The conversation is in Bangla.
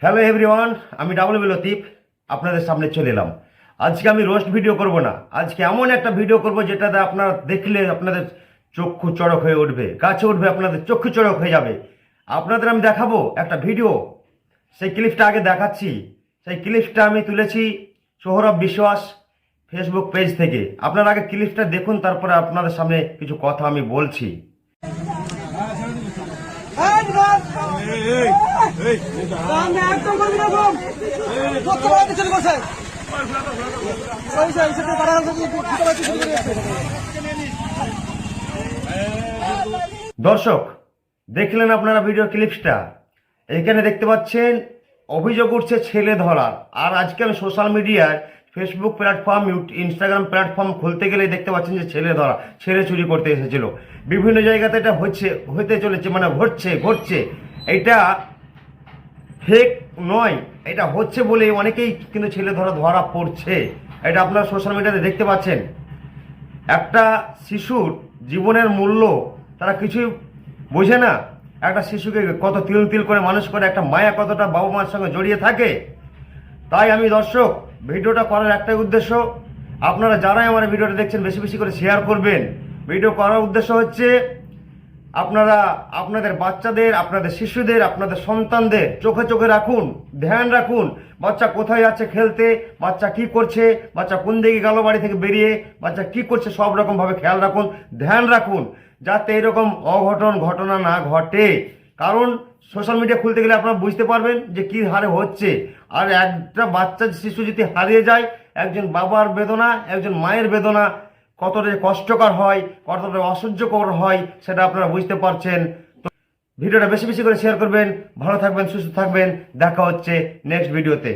হ্যালো এভরিওয়ান, আমি ডাবলু লতিফ আপনাদের সামনে চলে এলাম। আজকে আমি রোস্ট ভিডিও করব না, আজকে এমন একটা ভিডিও করব যেটাতে আপনারা দেখলে আপনাদের চক্ষু চড়ক হয়ে উঠবে, গাছে উঠবে, আপনাদের চক্ষু চড়ক হয়ে যাবে। আপনাদের আমি দেখাবো একটা ভিডিও, সেই ক্লিপটা আগে দেখাচ্ছি। সেই ক্লিপটা আমি তুলেছি সৌরভ বিশ্বাস ফেসবুক পেজ থেকে। আপনারা আগে ক্লিপটা দেখুন, তারপরে আপনাদের সামনে কিছু কথা আমি বলছি। দর্শক, দেখলেন আপনারা ভিডিও ক্লিপসটা। এখানে দেখতে পাচ্ছেন অভিযোগ উঠছে ছেলে ধরার। আর আজকে আমি সোশ্যাল মিডিয়ায় ফেসবুক প্ল্যাটফর্ম, ইনস্টাগ্রাম প্ল্যাটফর্ম খুলতে গেলে দেখতে পাচ্ছেন যে ছেলে ধরা, ছেলে চুরি করতে এসেছিল। বিভিন্ন জায়গাতে এটা হতে চলেছে, মানে ঘটছে। এটা ফেক নয়, এটা হচ্ছে বলে অনেকেই কিন্তু ছেলে ধরা পড়ছে। এটা আপনারা সোশ্যাল মিডিয়াতে দেখতে পাচ্ছেন। একটা শিশুর জীবনের মূল্য তারা কিছুই বোঝে না। একটা শিশুকে কত তিল তিল করে মানুষ করে, একটা মায়া কতটা বাবা মার সঙ্গে জড়িয়ে থাকে। তাই আমি দর্শক ভিডিওটা করার একটাই উদ্দেশ্য, আপনারা যারাই আমার ভিডিওটা দেখছেন বেশি বেশি করে শেয়ার করবেন। ভিডিও করার উদ্দেশ্য হচ্ছে আপনারা আপনাদের বাচ্চাদের, আপনাদের শিশুদের, আপনাদের সন্তানদের চোখে চোখে রাখুন, ধ্যান রাখুন। বাচ্চা কোথায় যাচ্ছে খেলতে, বাচ্চা কি করছে, বাচ্চা কোন দিকে গেল বাড়ি থেকে বেরিয়ে, বাচ্চা কি করছে, সব রকমভাবে খেয়াল রাখুন, ধ্যান রাখুন, যাতে এরকম ঘটনা না ঘটে। কারণ সোশ্যাল মিডিয়া খুলতে গেলে আপনারা বুঝতে পারবেন যে কী হারে হচ্ছে। আর একটা বাচ্চা শিশু যদি হারিয়ে যায়, একজন বাবার বেদনা, একজন মায়ের বেদনা কতটা কষ্টকর হয়, কতটা অসহ্যকর হয়, সেটা আপনারা বুঝতে পারছেন। তো ভিডিওটা বেশি বেশি করে শেয়ার করবেন। ভালো থাকবেন, সুস্থ থাকবেন। দেখা হচ্ছে নেক্সট ভিডিওতে।